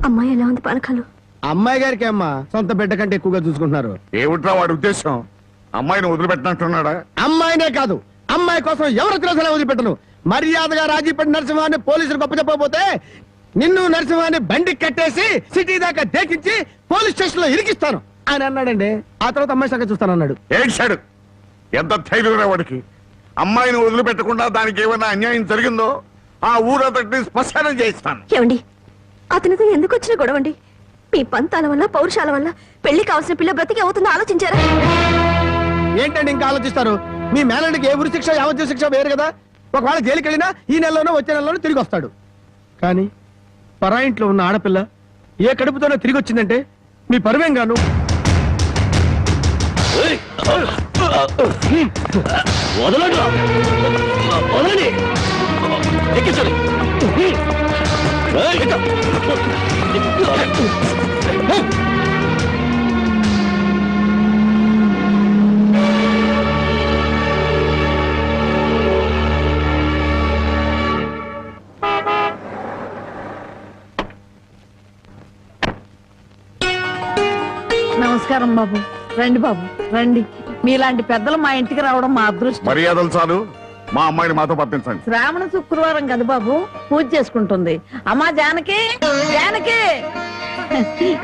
అమ్మాయి ఎలా ఉంది పానకాలు? అమ్మాయి గారికి అమ్మా సొంత బిడ్డ కంటే ఎక్కువగా చూసుకుంటున్నారు. ఏమిట్రా వాడి ఉద్దేశం? అమ్మాయిని వదిలిపెట్టినట్టున్నాడా? అమ్మాయినే కాదు, అమ్మాయి కోసం ఎవరు తెలిసినా వదిలిపెట్టను. మర్యాదగా రాజీపడి నరసింహాన్ని పోలీసులు గొప్ప చెప్పకపోతే నిన్ను నరసింహాన్ని బండికి కట్టేసి సిటీ దాకా దేకించి పోలీస్ స్టేషన్ లో ఇరికిస్తాను అని అన్నాడండి. ఆ తర్వాత అమ్మాయి సంగతి చూస్తానన్నాడు. ఏడ్చాడు. ఎంత ధైర్యం వాడికి! అమ్మాయిని వదిలిపెట్టకుండా దానికి ఏమైనా అన్యాయం జరిగిందో ఆ ఊరంతటిని శ్మశానం చేయిస్తాను. ఏమండి, అతనితో ఎందుకు వచ్చిన గొడవండి? మీ పంతాల వల్ల పౌరుషాల వల్ల పెళ్లి కావాల్సిన పిల్ల బ్రతికి అవుతుందో ఆలోచించారా? ఏంటండి ఇంకా ఆలోచిస్తారు? మీ మేనడికి ఏ ఉరి శిక్ష యావజ్జీవ శిక్ష వేరు కదా. ఒకవేళ జైలుకి వెళ్ళినా ఈ నెలలోనో వచ్చే నెలలోనో తిరిగి వస్తాడు. కానీ పరాయింట్లో ఉన్న ఆడపిల్ల ఏ కడుపుతోనో తిరిగి వచ్చిందంటే మీ పరువేం గాను. నమస్కారం బాబు. రండి బాబు రండి. మీలాంటి పెద్దలు మా ఇంటికి రావడం మా అదృష్టం. మర్యాదలు చాలు, మా అమ్మాయిని మాతో పంపించండి. శ్రావణ శుక్రవారం కదా బాబు, పూజ చేసుకుంటుంది. అమ్మా జానకి, జానకి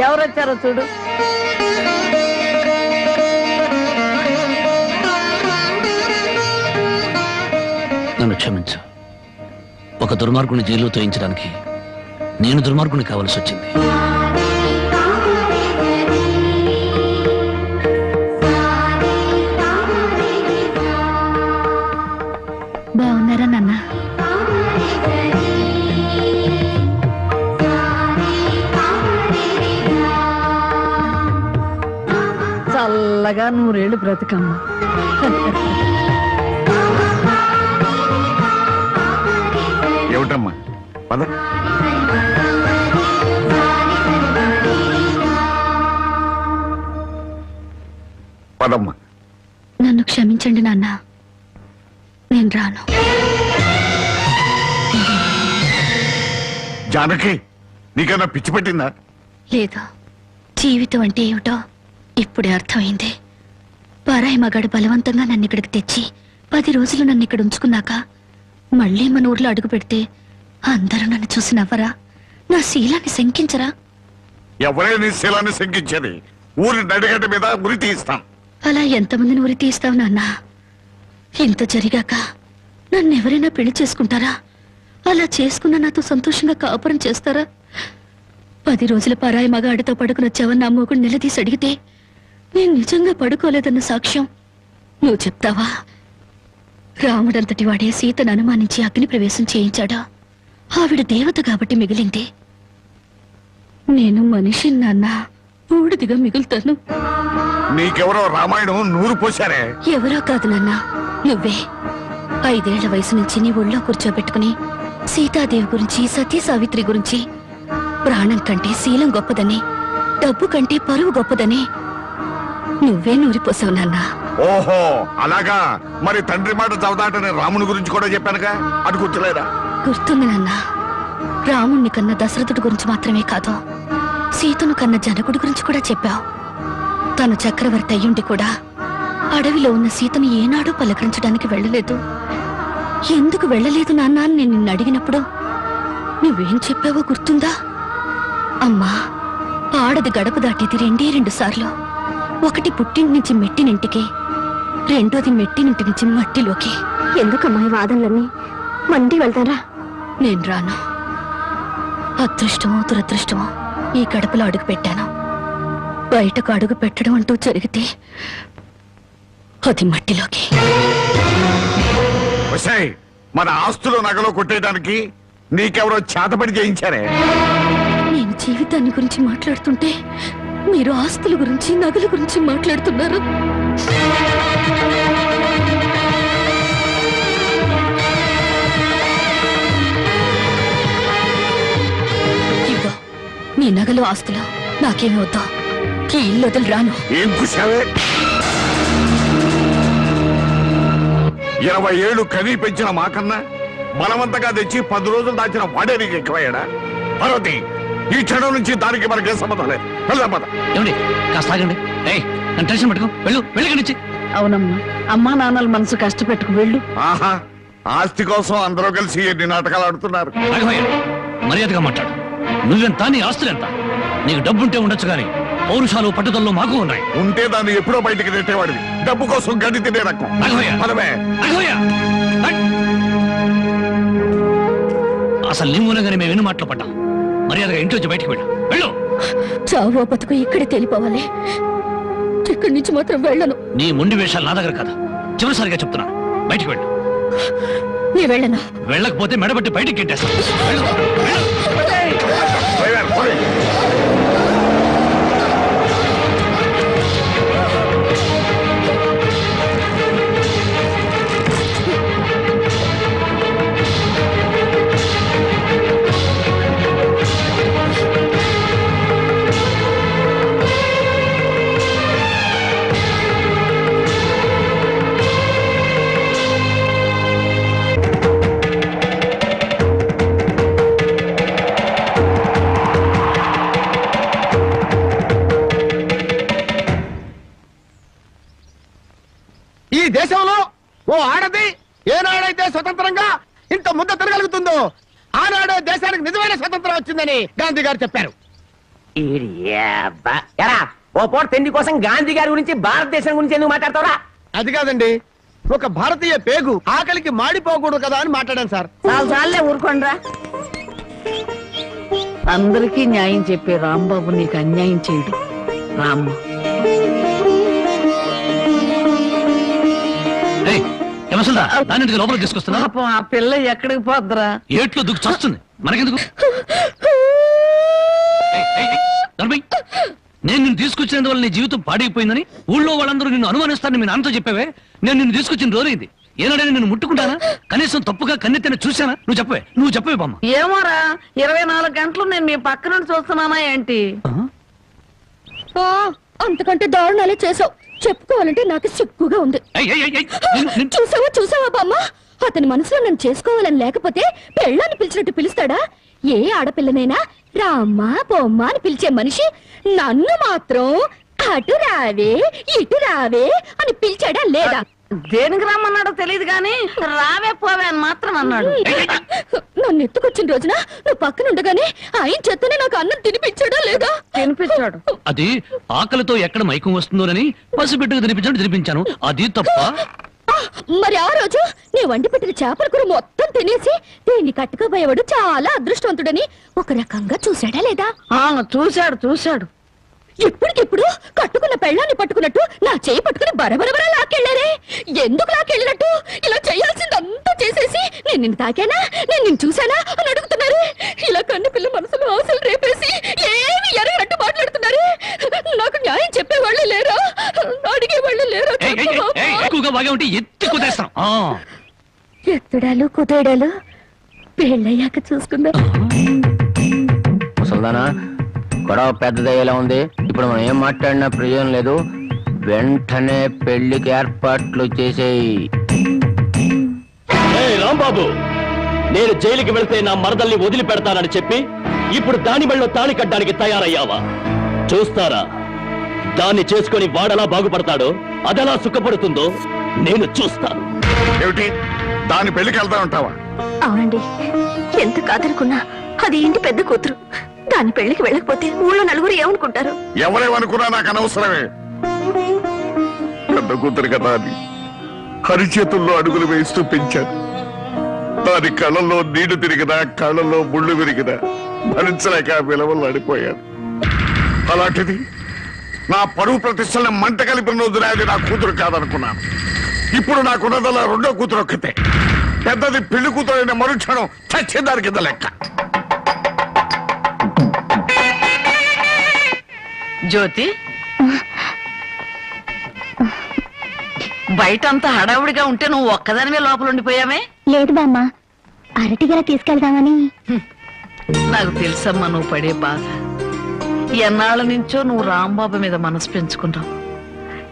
ఎవరొచ్చారో చూడు. నన్ను క్షమించు. ఒక దుర్మార్గుని జైలు తోయించడానికి నేను దుర్మార్గుని కావాల్సి వచ్చింది. బాగున్నారా నాన్న? చల్లగా నూరేళ్లు బ్రతికమ్మ. ఏమిటమ్మా? పద. పదమ్మా. నన్ను క్షమించండి నాన్న, నేను రాను. జానకి, నీకన్నా పిచ్చి పెట్టిందా? లేదు, జీవితం అంటే ఏమిటో ఇప్పుడే అర్థమైంది. పరాయి మగాడు బలవంతంగా నన్ను ఇక్కడికి తెచ్చి 10 రోజులు నన్ను ఇక్కడ ఉంచుకున్నాక మళ్ళీ మన ఊర్లో అడుగు పెడితే అందరూ నన్ను చూసి నవ్వరా? నా శీలాన్ని శంకించరా? ఎవరే నీ శీలాన్ని శంకించేది? ఊరి నడిగడ్డ మీద ఉరి తీస్తాం. అలా ఎంతమందిని ఉరి తీస్తావు నాన్న? ఇంత జరిగాక నన్ను ఎవరైనా పెళ్లి చేసుకుంటారా? అలా చేసుకున్న నాతో సంతోషంగా కాపురం చేస్తారా? 10 రోజుల పరాయి మగాడితో పడుకుని వచ్చావని నా మొగుడు నిలదీసి అడిగితే నేను నిజంగా పడుకోలేదన్న సాక్ష్యం నువ్వు చెప్తావా? రాముడంతటి వాడే సీతను అనుమానించి అగ్ని ప్రవేశం చేయించాడా? ఆవిడ దేవత కాబట్టి మిగిలింది. నేను మనిషి నాన్న, బూడిదిగా మిగులుతాను. నీకెవరో రామాయణం నూరు పోశారే. ఎవరో కాదు నాన్న, నువ్వే. 5 ఏళ్ల వయసు నుంచి నీ ఒళ్ళో కూర్చోబెట్టుకుని సీతాదేవి గురించి, సతీ సావిత్రి గురించి, ప్రాణం కంటే శీలం గొప్పదని, డబ్బు కంటే పరువు గొప్పదని నువ్వే నూరిపోసావు నాన్న. ఓహో అలాగా. మరి తండ్రి మాట చవదాటని రాముని గురించి కూడా చెప్పానుగా, అది గుర్తులేదా? గుర్తుంది నాన్న. రాముణ్ణి కన్న దశరథుడి గురించి మాత్రమే కాదు, సీతను కన్న జనకుడి గురించి కూడా చెప్పావు. తను చక్రవర్తి అయ్యుండి కూడా అడవిలో ఉన్న సీతను ఏనాడూ పలకరించడానికి వెళ్ళలేదు. ఎందుకు వెళ్ళలేదు నాన్న అని నేను నిన్ను అడిగినప్పుడు నువ్వేం చెప్పావో గుర్తుందా? అమ్మా, ఆడది గడప దాటేది 2 సార్లు. ఒకటి పుట్టింటి నుంచి మెట్టినింటికి, రెండోది మెట్టినింటి నుంచి మట్టిలోకి. ఎందుకమ్మా ఈ వాదనలన్నీ? మండి వెళ్తారా? నేను రాను. అదృష్టమో దురదృష్టమో ఈ గడపలో అడుగు పెట్టాను. బయటకు అడుగు పెట్టడం అంటూ జరిగితే అది మట్టిలోకి. మన ఆస్తులు నగలో కొట్టేయడానికి నీకెవరో చేతపడి చేయించారే? నేను జీవితాన్ని గురించి మాట్లాడుతుంటే మీరు ఆస్తుల గురించి, నగల గురించి మాట్లాడుతున్నారు. ఇదిగో మీ నగలు, ఆస్తులు నాకేమి వద్దా. ఈ ఇల్లు వదిలి రాను. ఏం కూసావే? 20 ఏళ్ళు కనీ పెంచిన మాకన్నా బలవంతంగా తెచ్చి 10 రోజులు దాచిన వాడే నీకు ఎక్కువయ్యాడా? పార్వతి, ఈ క్షణం నుంచి దానికి మనకే సంబంధం లేదు. వెళ్దాం పద. ఏమండి కాస్త ఆగండి. ఏయ్ నన్ను టెన్షన్ పెట్టుకో. వెళ్ళి నుంచి. అవునమ్మా, అమ్మా నాన్నల మనసు కష్టపెట్టుకు వెళ్ళు. ఆహా, ఆస్తి కోసం అందరూ కలిసి ఎన్ని నాటకాలు ఆడుతున్నారు. రాఘవయ్య మర్యాదగా మాట్లాడు. నువ్వెంత, నీ ఆస్తులెంత? నీకు డబ్బుంటే ఉండొచ్చు కానీ పౌరుషాలు పట్టుదలలో మాకు ఉన్నాయి. ఉంటే దాన్ని ఎప్పుడో బయటికి నెట్టేవాడివి. డబ్బు కోసం గడ్డి తినే రకం. రాఘవయ్య, పదవే. రాఘవయ్య, హట్! అసలు నీ మూలంగానే మేము ఎన్ని మాటలు పడ్డాం. మర్యాదగా ఇంటి వచ్చి బయటికి వెళ్ళు. చావో బతుకు ఇక్కడే తెలిపోవాలి. ఇక్కడి నుంచి మాత్రం వెళ్ళను. నీ మొండి వేషాలు నా దగ్గర కదా. చివరిసారిగా చెప్తున్నాను, బయటికి వెళ్ళు. నీ వెళ్ళను. వెళ్ళకపోతే మెడబట్టి బయటికి గెట్టేస్తాను. డ్రైవర్, పోనీ. ఈ దేశంలో ఓ ఆడది ఏనాడైతే స్వతంత్రంగా ఇంత ముద్ద తిరగలుగుతుందో ఆనాడే దేశానికి నిజమైన స్వతంత్రం వచ్చిందని గాంధీ గారు చెప్పారు. ఎరా ఓ పూట తిండి కోసం గాంధీ గారి గురించి భారతదేశం గురించి ఎందుకు మాట్లాడతావురా? అది కాదండి, ఒక భారతీయ పేగు ఆకలికి మాడిపోకూడదు కదా అని మాట్లాడాను సార్. చాలే ఊరుకోండ్రా. అందరికీ న్యాయం చెప్పే రాంబాబు నీకు అన్యాయం చేయడు. రామ్మ, దాన్ని లోపలికి తీసుకొస్తున్నా. పాపం ఆ పిల్ల ఎక్కడికి పోద్దురా? ఏట్లో దుక్కు చస్తుంది, మనకెందుకు? నేను నిన్ను తీసుకొచ్చినందువల్ల నీ జీవితం పాడైపోయిందని ఊళ్ళో వాళ్ళందరూ నిన్ను అనుమానిస్తారని మీ నాన్నతో చెప్పావే. నేను నిన్ను తీసుకొచ్చిన రోజైంది. ఏనాడైనా నిన్ను ముట్టుకుంటానా? కనీసం తప్పుగా కన్నెత్తిన చూసానా? నువ్వు చెప్పవే బామ్మ. ఏమోరా, 24 గంటలు నేను మీ పక్క నుండి చూస్తున్నానా ఏంటి? అంతకంటే దారుణాలే చేసావు. చెప్పుకోవాలంటే నాకు సిగ్గుగా ఉంది. చూసావా బామ్మ, అతని మనసులో నన్ను చేసుకోవాలని లేకపోతే పెళ్ళాన్ని పిలిచినట్టు పిలుస్తాడా? ఏ ఆడపిల్లనైనా రామ్మా బొమ్మ అని పిలిచే మనిషి నన్ను మాత్రం అటు రావే ఇటు రావే అని పిలిచాడా లేదా? దేనికి రమ్మన్నాడో తెలియదు గాని రావే పోవే అని మాత్రం అన్నాడు. నన్ను ఎత్తుకొచ్చిన రోజున నువ్వు పక్కన ఉండగానే ఆయన చేతనే నాకు అన్నం తినిపించాడా లేదా? తినిపించాడు. అది ఆకలితో ఎక్కడ మైకం వస్తుందోనని పసిబిడ్డకు తినిపించాను. అది తప్ప? మరి ఆ రోజు నీ వండి పెట్టిన చేపల కూర మొత్తం తినేసి దీన్ని కట్టుకోబోయేవాడు చాలా అదృష్టవంతుడని ఒక రకంగా చూశాడా లేదా? చూశాడు. ఇప్పటికిప్పుడు కట్టుకున్న పెళ్ళాన్ని పట్టుకున్నట్టు నా చేయి పట్టుకుని బరబరబరా లాక్కెళ్ళారే. ఎందుకు లాక్కెళ్ళినట్టు? ఇలా చేయాల్సిందంతా చేసేసి నేను నిన్ను తాకానా, నేను నిన్ను చూశానా అని అడుగుతున్నారు. ఇలా కన్ను పిల్ల మనసులో ఆశలు రేపేసి ఏమి ఎరగనట్టు మాట్లాడుతున్నారు. నాకు న్యాయం చెప్పేవాళ్ళే లేరా? అడిగేవాళ్ళే లేరా? ఎక్కువగా బాగా ఉంటే ఎత్తి కుదేస్తాం. ఎత్తడాలు కుదేడాలు పెళ్ళయ్యాక చూసుకుందా. ముసల్దానా, గొడవ పెద్దదయ్యేలా ఉంది. ఇప్పుడు మనం ఏం మాట్లాడినా ప్రయోజనం లేదు. వెంటనే పెళ్లికి ఏర్పాట్లు చేసేయి. రాంబాబు, నేను జైలుకి వెళ్తే నా మరదల్ని వదిలిపెడతానని చెప్పి ఇప్పుడు దాని మెళ్ళో తాళి కట్టడానికి తయారయ్యావా? చూస్తారా, దాన్ని చేసుకుని వాడలా బాగుపడతాడో, అదెలా సుఖపడుతుందో నేను చూస్తాను. ఏమిటి దాని పెళ్లికి వెళ్తా ఉంటావా? అవునండి, ఎంత కాదనుకున్నా అది ఇంటి పెద్ద కూతురు. దాని పెళ్లికి వెళ్ళకపోతే ఊళ్ళో నలుగురు ఏమనుకుంటారు? ఎవరేమనుకున్నా నాకు అనవసరమే. పెద్ద కూతురు కదా అని హరిచేతుల్లో అడుగులు వేస్తూ పెంచాను. దాని కళ్ళల్లో నీళ్లు తిరిగినా కళ్ళల్లో ముళ్ళు విరిగినా భరించలేక విలువలు అడిపోయాను. అలాంటిది నా పరువు ప్రతిష్టలను మంట కలిపిన రోజునే అది నా కూతురు కాదనుకున్నాను. ఇప్పుడు నాకున్నదల్లా రెండో కూతురు ఒక్కతే. పెద్దది పెళ్లి కూతురు అయిన మరుక్షణం చచ్చేదాని కింద లెక్క. జ్యోతి, బయటంతా హడావుడిగా ఉంటే నువ్వు ఒక్కదానివే లోపల ఉండిపోయావే? లేదు బామ్మ, అరటిగల తీసుకెళ్దామని. నాకు తెలుసమ్మా నువ్వు పడే బాధ. ఎన్నాళ్ళ నుంచో నువ్వు రాంబాబు మీద మనసు పెంచుకున్నావు.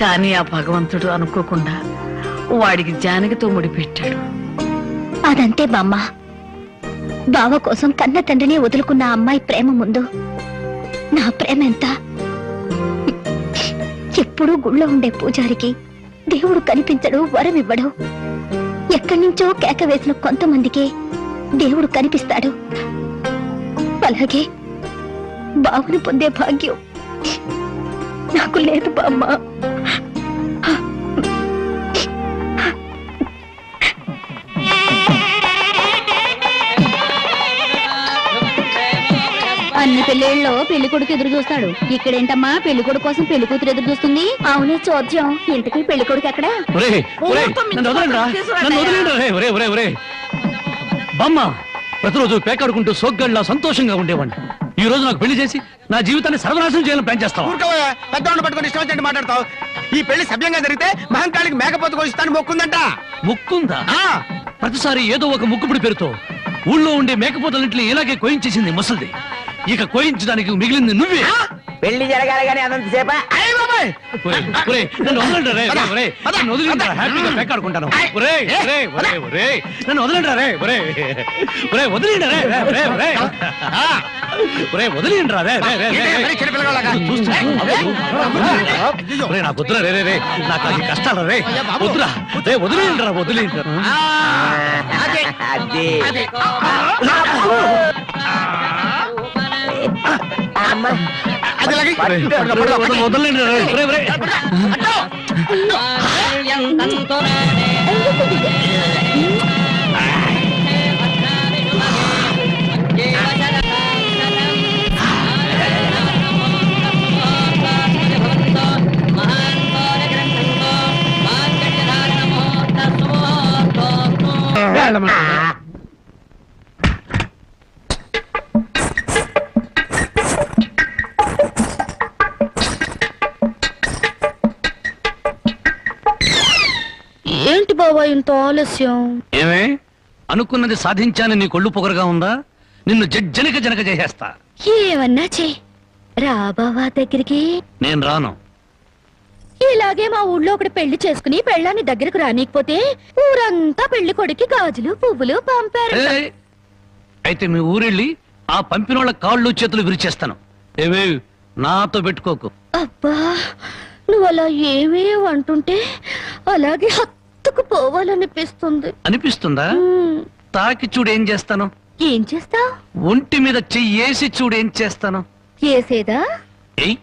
కానీ ఆ భగవంతుడు అనుకోకుండా వాడికి జానకితో ముడిపెట్టాడు. అదంతే బామ్మ, బావ కోసం కన్న తండ్రిని వదులుకున్న ఆ అమ్మాయి ప్రేమ ముందు నా ప్రేమ ఎంత? ఎప్పుడూ గుళ్ళో ఉండే పూజారికి దేవుడు కనిపించడు, వరం ఇవ్వడు. ఎక్కడి నుంచో కేక వేసిన కొంతమందికే దేవుడు కనిపిస్తాడు. అలాగే బావను పొందే భాగ్యం నాకు లేదు బామ్మ. అన్ని పెళ్లిళ్ళలో పెళ్లి కొడుకు ఎదురు చూస్తాడు. ఇక్కడేంటమ్మా పెళ్లి కొడుకు కోసం పెళ్లి కూతురు ఎదురు చూస్తుంది? అవునే చోద్యం. ఇంతకీ పెళ్లి కొడుకు ఎక్కడ? బామ్మ, ప్రతిరోజు పేకాడుకుంటూ సోగ్గాడిలా సంతోషంగా ఉండేవాడిని. ఈ రోజు నాకు పెళ్లి చేసి నా జీవితాన్ని సర్వనాశనం చేయాలని ప్లాన్ చేస్తావా? ఊరుకోవయ్యా, పెద్దవాడిని పట్టుకొని ఇష్టం వచ్చినట్టు మాట్లాడతావు. ఈ పెళ్లి సభ్యంగా జరిగితే మహంకాళికి మేకపోతు కోసిస్తాను మొక్కుందంట. ముక్కుందా? ఆ, ప్రతిసారి ఏదో ఒక ముక్కుపుడి పేరుతో ఊళ్ళో ఉండే మేకపోతలన్నింటినీ ఇలాగే కోయించేసింది ముసలిది. ఇక కోయించడానికి మిగిలింది నువ్వే. పెళ్లి జరగాలి కానీ అదంతసేపా? అయ్య బాబాయ్. ఒరేయ్, ఒరేయ్, నన్ను వదలండి రే, ఒరేయ్, నన్ను వదిలేండి రా, హ్యాపీగా పేకాడుకుంటాను. ఒరేయ్, ఒరేయ్, ఒరేయ్, ఒరేయ్, నన్ను వదలండి రే, ఒరేయ్, ఒరేయ్, వదిలేండి రే, ఒరేయ్, ఒరేయ్, ఒరేయ్, వదిలేండి రా, రే, రే, రే, రే, మరి చిన్న పిల్లగాళ్ళగా. ఒరేయ్, నాకు వద్దురా రే, రే, రే, నాకు అది కష్టాలు రే, వద్దురా రే, వదిలేండి రా, వదిలేండి రా. అదే. అది అది లాగి. వదలండి రా, ఒరేయ్, ఒరేయ్. ఏంటి బాబా ఇంత ఆలస్యం? ఏమే, అనుకున్నది సాధించాలని నీ కొళ్ళు పొగరుగా ఉందా? నిన్ను జనక చేసేస్తా. ఏమన్నా చే రా బావా దగ్గరికి. నేను రాను. ఇలాగే మా ఊళ్ళో ఒకటి పెళ్లి చేసుకుని పెళ్ళాన్ని దగ్గరకు రానికపోతే ఊరంతా పెళ్లి కొడుకి గాజులు పువ్వులు పంపారు. ఏయ్, అయితే మీ ఊరెళ్ళి ఆ పంపినోళ్ళ కాళ్ళు చేతులు విరిచేస్తాను. ఏవే, నాతో పెట్టుకోకు. అబ్బా, నువ్వు అలా ఏమీ అంటుంటే అలాగే హత్తుకు పోవాలనిపిస్తుంది. అనిపిస్తుందా? తాకి చూడు ఏం చేస్తాను. ఏం చేస్తావ్? ఒంటి మీద చెయ్యేసి చూడు ఏం చేస్తాను. చేసేదా? ఏయ్